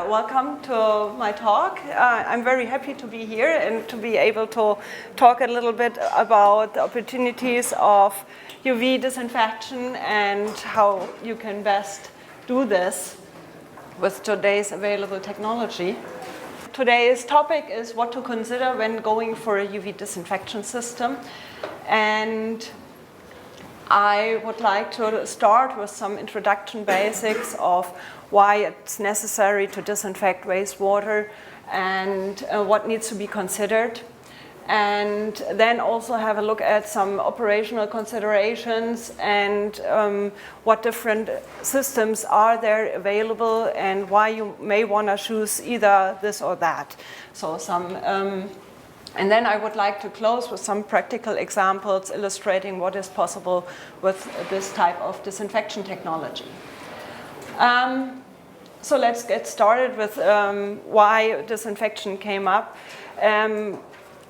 welcome to my talk. I'm very happy to be here and to be able to talk a little bit about the opportunities of UV disinfection and how you can best do this with today's available technology. Today's topic is what to consider when going for a UV disinfection system. And I would like to start with some introduction basics of why it's necessary to disinfect wastewater and what needs to be considered. And then also have a look at some operational considerations and what different systems are there available and why you may want to choose either this or that. So and then I would like to close with some practical examples illustrating what is possible with this type of disinfection technology. So let's get started with why disinfection came up.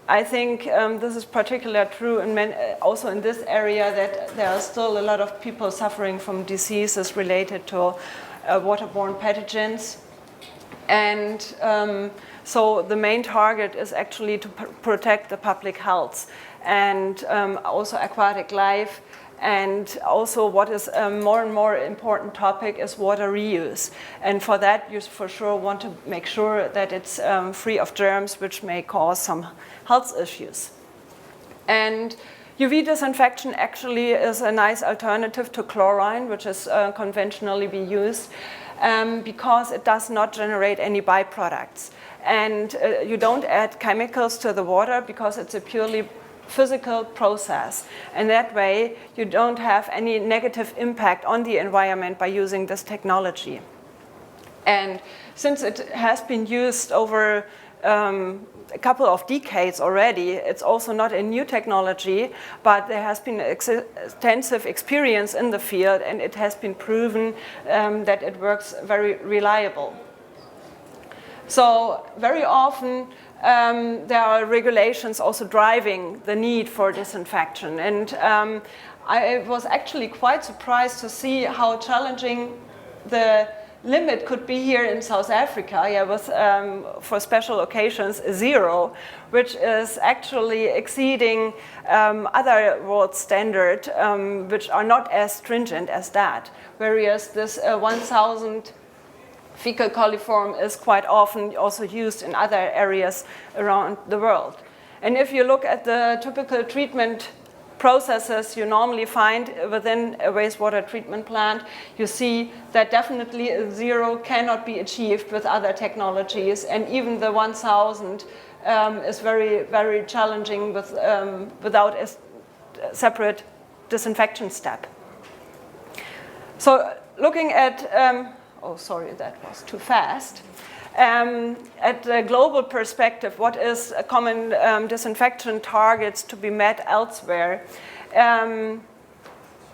I think this is particularly true also in this area, that there are still a lot of people suffering from diseases related to waterborne pathogens. And so the main target is actually to protect the public health and also aquatic life. And also what is a more and more important topic is water reuse. And for that, you for sure want to make sure that it's free of germs, which may cause some health issues. And UV disinfection actually is a nice alternative to chlorine, which is conventionally be used, because it does not generate any byproducts. And you don't add chemicals to the water because it's a purely physical process. And that way, you don't have any negative impact on the environment by using this technology. And since it has been used over a couple of decades already, it's also not a new technology, but there has been extensive experience in the field, and it has been proven that it works very reliable. So very often there are regulations also driving the need for disinfection. And I was actually quite surprised to see how challenging the limit could be here in South Africa. Yeah, with for special occasions 0, which is actually exceeding other world standards, which are not as stringent as that. Whereas this 1,000 fecal coliform is quite often also used in other areas around the world. And if you look at the typical treatment processes you normally find within a wastewater treatment plant, you see that definitely 0 cannot be achieved with other technologies, and even the 1,000 is very, very challenging without a separate disinfection step. So looking at oh, sorry, that was too fast. At the global perspective, what is a common disinfection targets to be met elsewhere?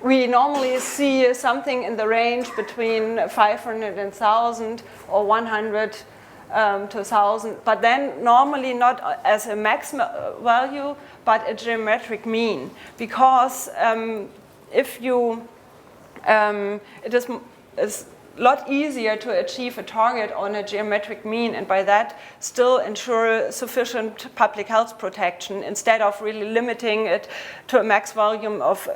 We normally see something in the range between 500 and 1,000 or 100 to 1,000, but then normally not as a maximum value, but a geometric mean. Because if you, it is a lot easier to achieve a target on a geometric mean, and by that still ensure sufficient public health protection instead of really limiting it to a max volume of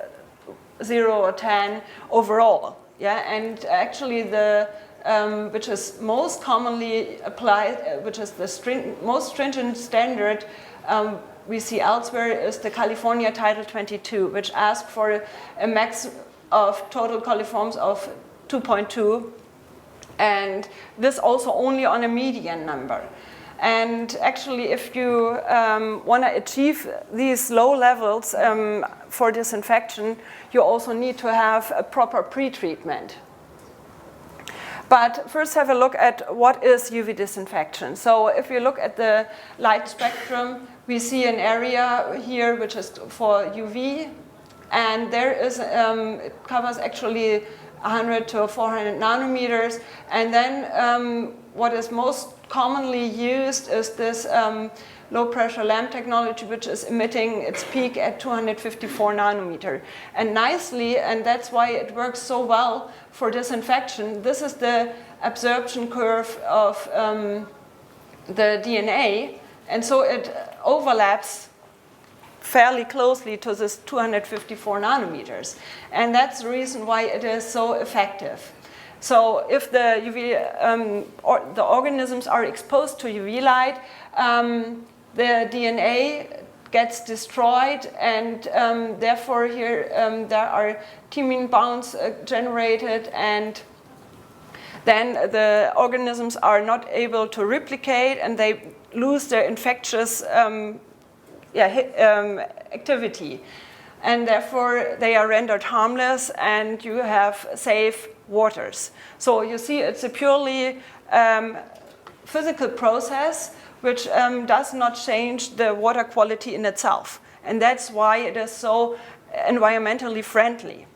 0 or 10 overall. Yeah, and actually the which is most commonly applied, which is the most stringent standard we see elsewhere, is the California Title 22, which asks for a max of total coliforms of 2.2, and this also only on a median number. And actually, if you want to achieve these low levels for disinfection, you also need to have a proper pre-treatment. But first have a look at what is UV disinfection. So if you look at the light spectrum, we see an area here which is for UV, and there is, it covers actually 100 to 400 nanometers. And then what is most commonly used is this low pressure lamp technology, which is emitting its peak at 254 nanometer. And nicely, and that's why it works so well for disinfection, this is the absorption curve of the DNA, and so it overlaps fairly closely to this 254 nanometers. And that's the reason why it is so effective. So if the the organisms are exposed to UV light, the DNA gets destroyed, and therefore here there are thymine bonds generated, and then the organisms are not able to replicate, and they lose their infectious activity. And therefore they are rendered harmless, and you have safe waters. So you see, it's a purely physical process which does not change the water quality in itself. And that's why it is so environmentally friendly.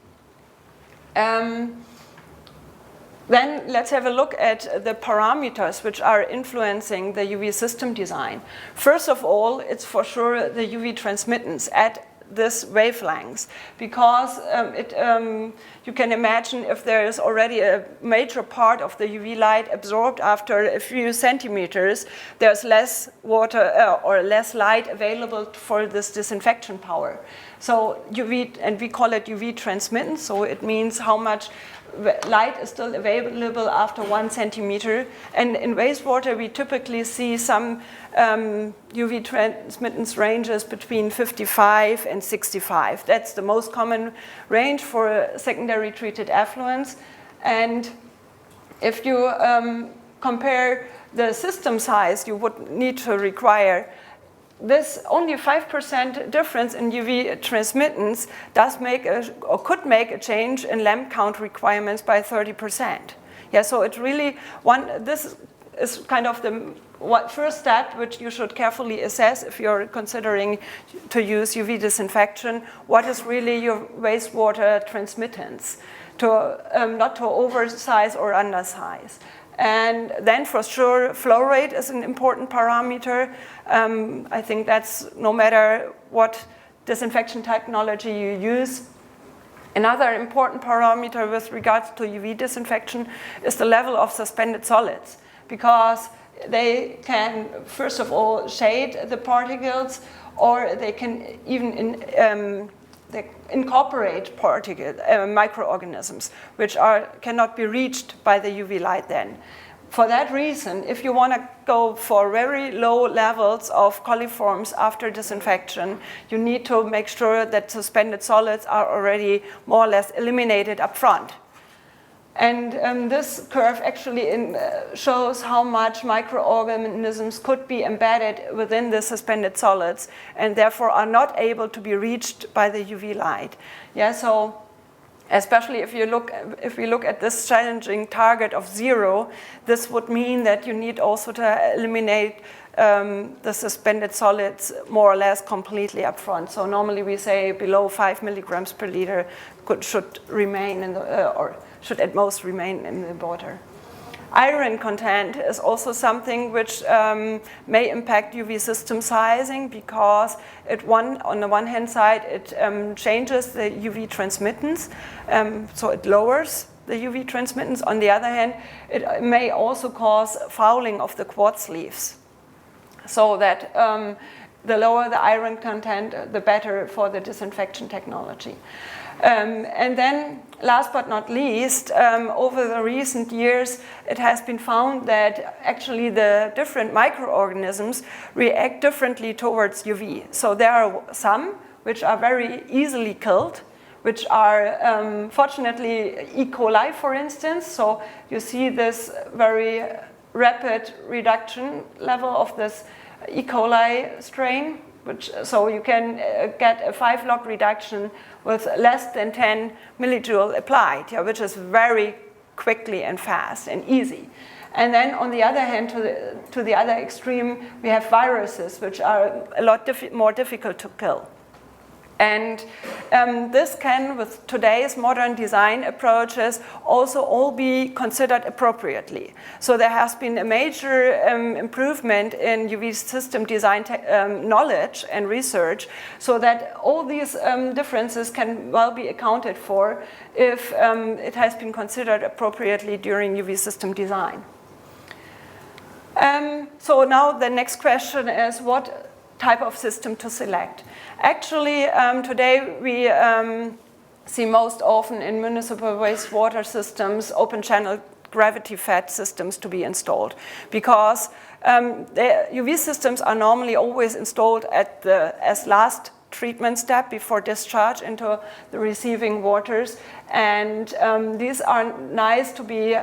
Then let's have a look at the parameters which are influencing the UV system design. First of all, it's for sure the UV transmittance at this wavelengths, because you can imagine if there is already a major part of the UV light absorbed after a few centimeters, there's less water or less light available for this disinfection power. So UV, and we call it UV transmittance, so it means how much light is still available after 1 centimeter. And in wastewater, we typically see some UV transmittance ranges between 55 and 65. That's the most common range for secondary treated effluents. And if you compare the system size you would need to require, this only 5% difference in UV transmittance does make or could make a change in lamp count requirements by 30%. Yeah, so it really this is kind of the first step which you should carefully assess if you're considering to use UV disinfection. What is really your wastewater transmittance, not to oversize or undersize. And then for sure, flow rate is an important parameter. I think that's no matter what disinfection technology you use. Another important parameter with regards to UV disinfection is the level of suspended solids, because they can, first of all, shade the particles, or they can even they incorporate microorganisms, which cannot be reached by the UV light then. For that reason, if you want to go for very low levels of coliforms after disinfection, you need to make sure that suspended solids are already more or less eliminated up front. And this curve actually shows how much microorganisms could be embedded within the suspended solids and therefore are not able to be reached by the UV light. Yeah, so especially if we look at this challenging target of 0, this would mean that you need also to eliminate the suspended solids more or less completely up front. So normally we say below 5 milligrams per liter should remain in the, should at most remain in the water. Iron content is also something which may impact UV system sizing, because on the one hand side it changes the UV transmittance, so it lowers the UV transmittance. On the other hand, it may also cause fouling of the quartz leaves, so that the lower the iron content, the better for the disinfection technology. And then, last but not least, over the recent years, it has been found that actually the different microorganisms react differently towards UV. So there are some which are very easily killed, which are fortunately E. coli, for instance. So you see this very rapid reduction level of this E. coli strain. So you can get a 5-log reduction with less than 10 millijoule applied, which is very quickly and fast and easy. And then on the other hand, to the other extreme, we have viruses, which are a lot more difficult to kill. And this can, with today's modern design approaches, also all be considered appropriately. So there has been a major improvement in UV system design knowledge and research, so that all these differences can well be accounted for if it has been considered appropriately during UV system design. So now the next question is, what type of system to select? Actually, today we see most often in municipal wastewater systems open channel gravity-fed systems to be installed, because the UV systems are normally always installed as last treatment step before discharge into the receiving waters, and these are nice to be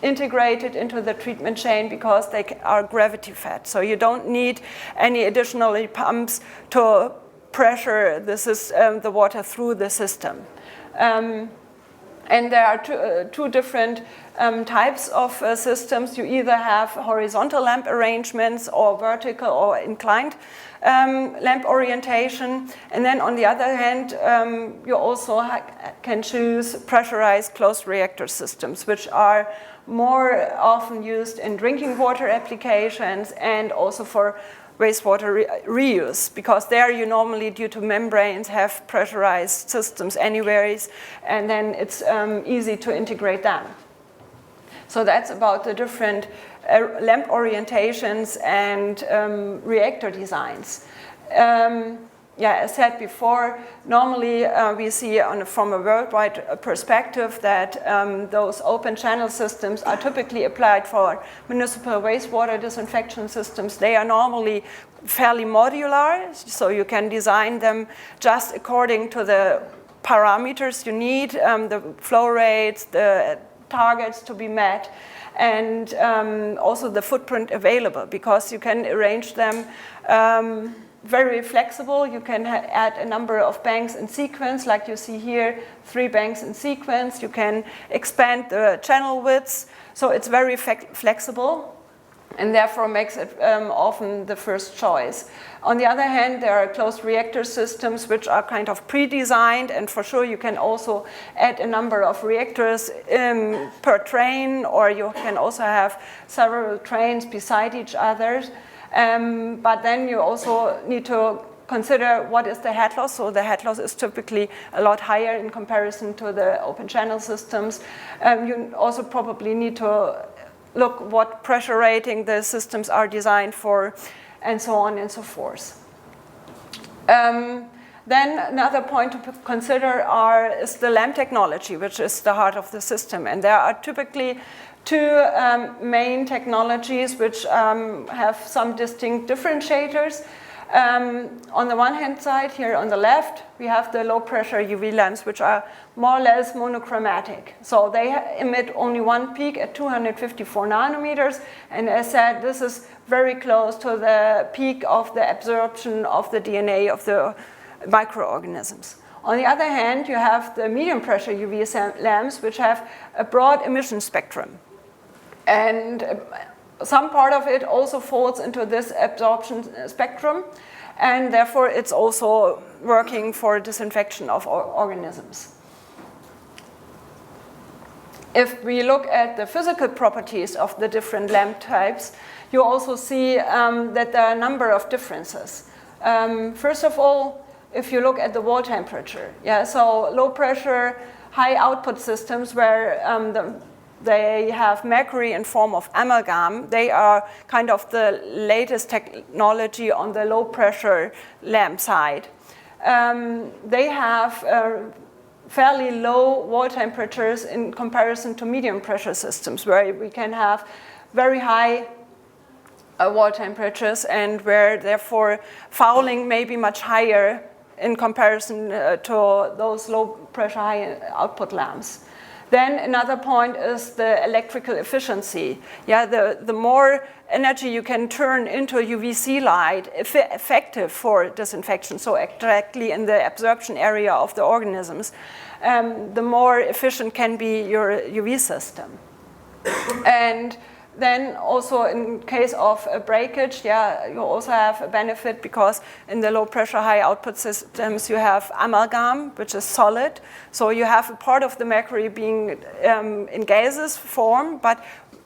integrated into the treatment chain because they are gravity fed. So you don't need any additional pumps to pressure the water through the system. And there are two different types of systems. You either have horizontal lamp arrangements or vertical or inclined lamp orientation. And then on the other hand, you also can choose pressurized closed reactor systems, which are more often used in drinking water applications and also for wastewater reuse, because there you normally, due to membranes, have pressurized systems anyways, and then it's easy to integrate them. So that's about the different lamp orientations and reactor designs. As said before, normally we see from a worldwide perspective that those open channel systems are typically applied for municipal wastewater disinfection systems. They are normally fairly modular, so you can design them just according to the parameters you need, the flow rates, the targets to be met, and also the footprint available, because you can arrange them very flexible. You can add a number of banks in sequence, like you see here, 3 banks in sequence. You can expand the channel widths, so it's very flexible, and therefore makes it often the first choice. On the other hand, there are closed reactor systems which are kind of pre-designed, and for sure you can also add a number of reactors per train, or you can also have several trains beside each other. But then you also need to consider what is the head loss. So the head loss is typically a lot higher in comparison to the open channel systems. You also probably need to look what pressure rating the systems are designed for, and so on and so forth. Then another point to consider is the lamp technology, which is the heart of the system. And there are typically 2 main technologies which have some distinct differentiators. On the one hand side, here on the left, we have the low pressure UV lamps, which are more or less monochromatic. So they emit only one peak at 254 nanometers. And as said, this is very close to the peak of the absorption of the DNA of the microorganisms. On the other hand, you have the medium pressure UV lamps, which have a broad emission spectrum. And some part of it also falls into this absorption spectrum, and therefore it's also working for disinfection of organisms. If we look at the physical properties of the different lamp types, you also see that there are a number of differences. First of all, if you look at the wall temperature, so low pressure, high output systems where they have mercury in form of amalgam. They are kind of the latest technology on the low pressure lamp side. They have fairly low wall temperatures in comparison to medium pressure systems, where we can have very high wall temperatures and where therefore fouling may be much higher in comparison to those low pressure high output lamps. Then another point is the electrical efficiency. The more energy you can turn into UVC light, effective for disinfection, so exactly in the absorption area of the organisms, the more efficient can be your UV system. And Then also in case of a breakage, yeah, you also have a benefit because in the low pressure, high output systems, you have amalgam, which is solid. So you have a part of the mercury being in gaseous form, but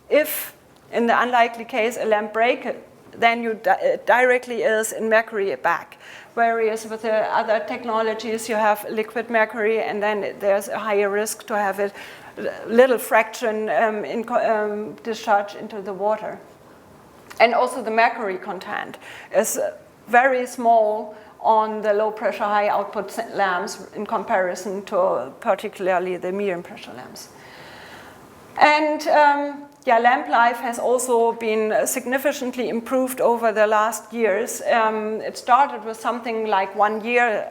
if in the unlikely case a lamp breaks, then it directly is in mercury back. Whereas with the other technologies, you have liquid mercury, and then there's a higher risk to have it little fraction discharge into the water. And also the mercury content is very small on the low pressure, high output lamps in comparison to particularly the medium pressure lamps. And yeah, lamp life has also been significantly improved over the last years. It started with something like 1 year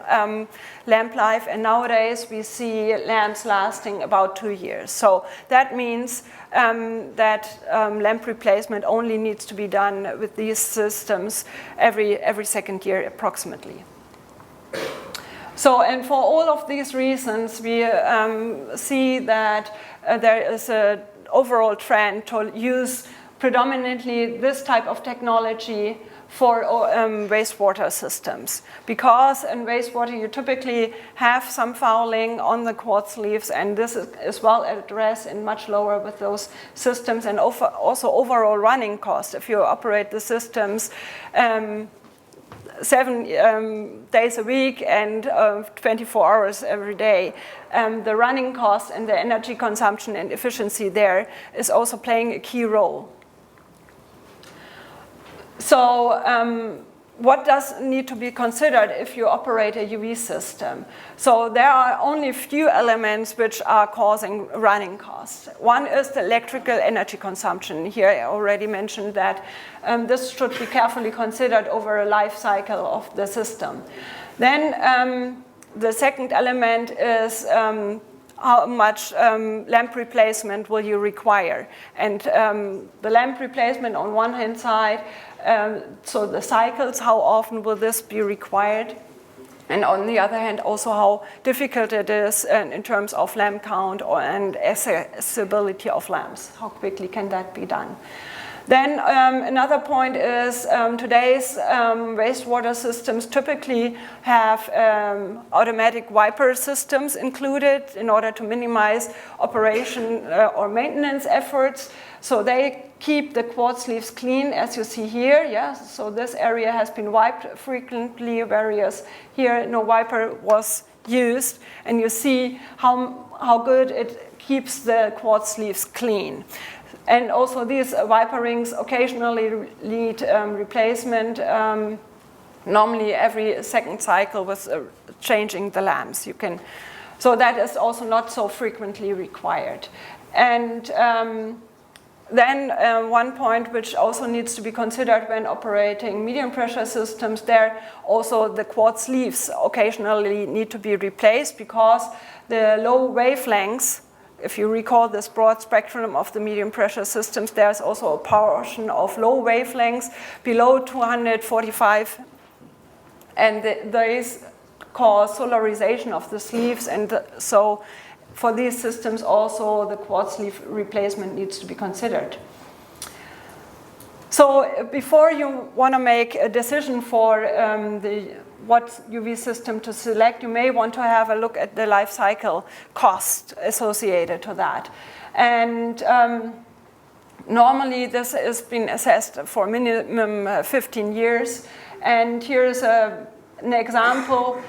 lamp life, and nowadays we see lamps lasting about 2 years. So that means that lamp replacement only needs to be done with these systems every second year approximately. So, and for all of these reasons, we see that there is an overall trend to use predominantly this type of technology for wastewater systems. Because in wastewater you typically have some fouling on the quartz leaves, and this is well addressed and much lower with those systems, and also overall running cost. If you operate the systems 7 days a week and 24 hours every day, the running cost and the energy consumption and efficiency there is also playing a key role. So what does need to be considered if you operate a UV system? So there are only a few elements which are causing running costs. One is the electrical energy consumption. Here I already mentioned that this should be carefully considered over a life cycle of the system. Then the second element is how much lamp replacement will you require? And the lamp replacement on one hand side, so the cycles, how often will this be required? And on the other hand, also how difficult it is in terms of lamp count and accessibility of lamps. How quickly can that be done? Then another point is today's wastewater systems typically have automatic wiper systems included in order to minimize operation or maintenance efforts. So they keep the quartz leaves clean, as you see here. Yeah? So this area has been wiped frequently, whereas here no wiper was used. And you see how good it keeps the quartz leaves clean. And also these wiper rings occasionally need replacement, normally every second cycle with changing the lamps. So that is also not so frequently required. And then one point which also needs to be considered when operating medium pressure systems, there also the quartz leaves occasionally need to be replaced because the low wavelengths, if you recall this broad spectrum of the medium pressure systems, there's also a portion of low wavelengths below 245, and these cause solarization of the sleeves, and so for these systems also the quartz leaf replacement needs to be considered. So before you want to make a decision for what UV system to select, you may want to have a look at the life cycle cost associated to that. And normally this has been assessed for minimum 15 years. And here's an example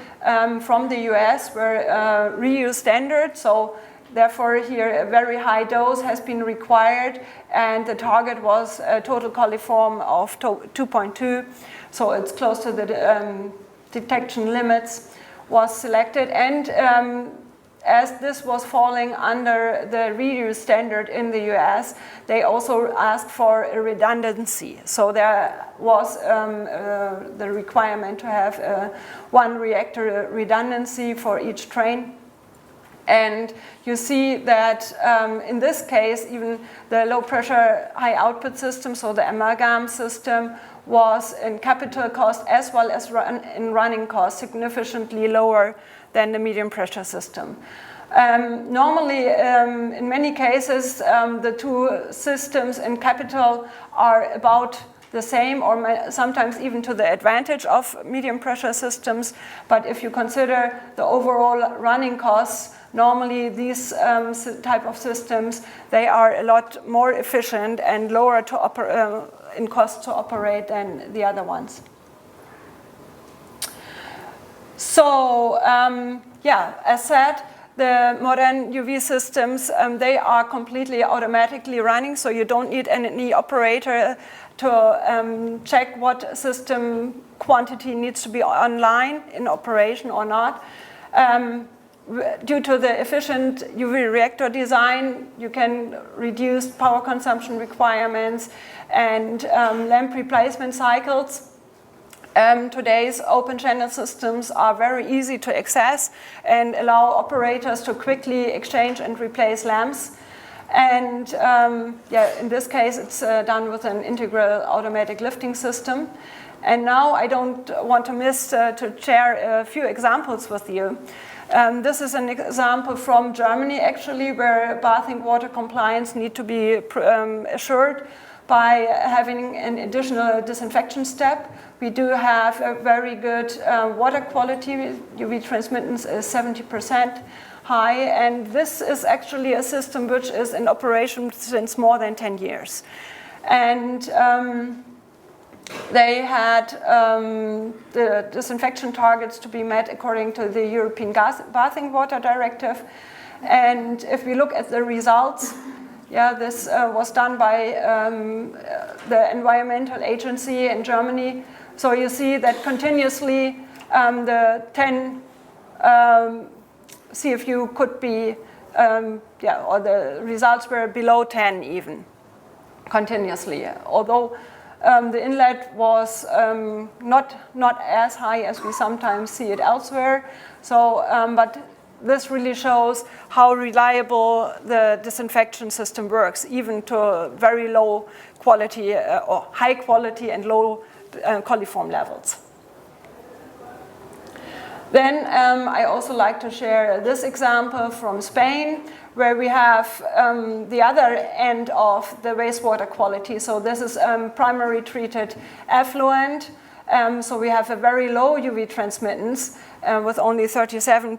from the US where reuse standard, so therefore here a very high dose has been required, and the target was a total coliform of 2.2, so it's close to the detection limits, was selected. And as this was falling under the reuse standard in the US, they also asked for a redundancy. So there was the requirement to have one reactor redundancy for each train. And you see that in this case, even the low pressure, high output system, so the amalgam system, was in capital cost as well as in running cost significantly lower than the medium pressure system. Normally, in many cases, the two systems in capital are about the same, or sometimes even to the advantage of medium pressure systems. But if you consider the overall running costs, normally these type of systems, they are a lot more efficient and lower to in cost to operate than the other ones. So, yeah, as said, the modern UV systems, they are completely automatically running, so you don't need any operator to check what system quantity needs to be online in operation or not. Due to the efficient UV reactor design, you can reduce power consumption requirements and lamp replacement cycles. Today's open channel systems are very easy to access and allow operators to quickly exchange and replace lamps. And yeah, in this case, it's done with an integral automatic lifting system. And now I don't want to miss to share a few examples with you. This is an example from Germany, actually, where bathing water compliance need to be assured by having an additional disinfection step. We do have a very good water quality. UV transmittance is 70% high, and this is actually a system which is in operation since more than 10 years. And they had the disinfection targets to be met according to the European Bathing Water Directive. And if we look at the results, yeah, this was done by the environmental agency in Germany. So you see that continuously the 10 CFU could be, yeah, or the results were below 10 even, continuously. Although the inlet was not as high as we sometimes see it elsewhere. So, but this really shows how reliable the disinfection system works, even to very low quality or high quality and low coliform levels. Then I also like to share this example from Spain, where we have the other end of the wastewater quality. So this is primary treated effluent. So we have a very low UV transmittance with only 37%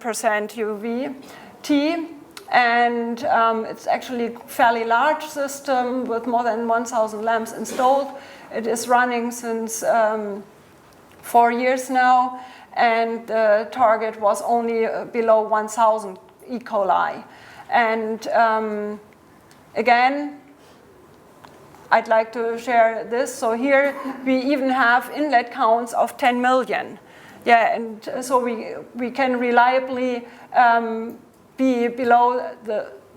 UVT. And it's actually a fairly large system with more than 1,000 lamps installed. It is running since 4 years now. And the target was only below 1,000 E. coli. And again, I'd like to share this. So here we even have inlet counts of 10 million. Yeah, and so we can reliably be below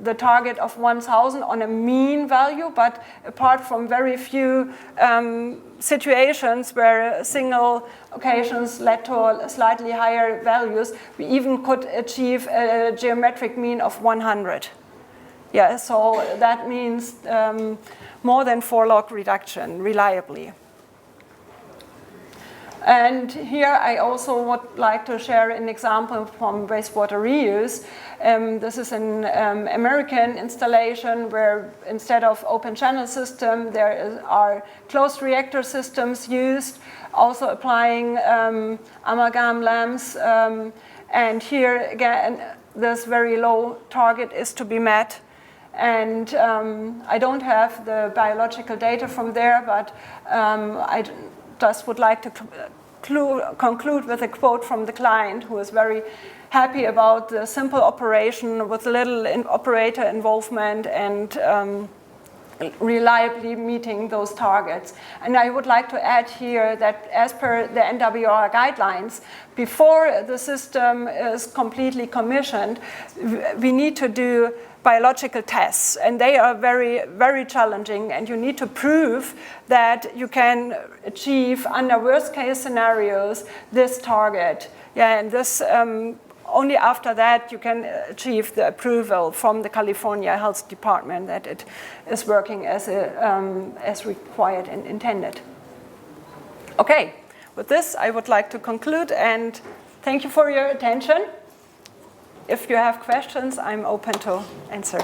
the target of 1,000 on a mean value, but apart from very few situations where single occasions led to slightly higher values, we even could achieve a geometric mean of 100. Yeah, so that means more than 4 log reduction reliably. And here I also would like to share an example from wastewater reuse. This is an American installation where instead of open channel system, there are closed reactor systems used, also applying amalgam lamps. And here again, this very low target is to be met. And I don't have the biological data from there, but I just would like to conclude with a quote from the client, who is very happy about the simple operation with little operator involvement and reliably meeting those targets. And I would like to add here that as per the NWR guidelines, before the system is completely commissioned, we need to do biological tests, and they are very, very challenging, and you need to prove that you can achieve, under worst case scenarios, this target. Yeah, and this only after that you can achieve the approval from the California Health Department that it is working as required and intended. Okay, with this I would like to conclude, and thank you for your attention. if you have questions, I'm open to answer.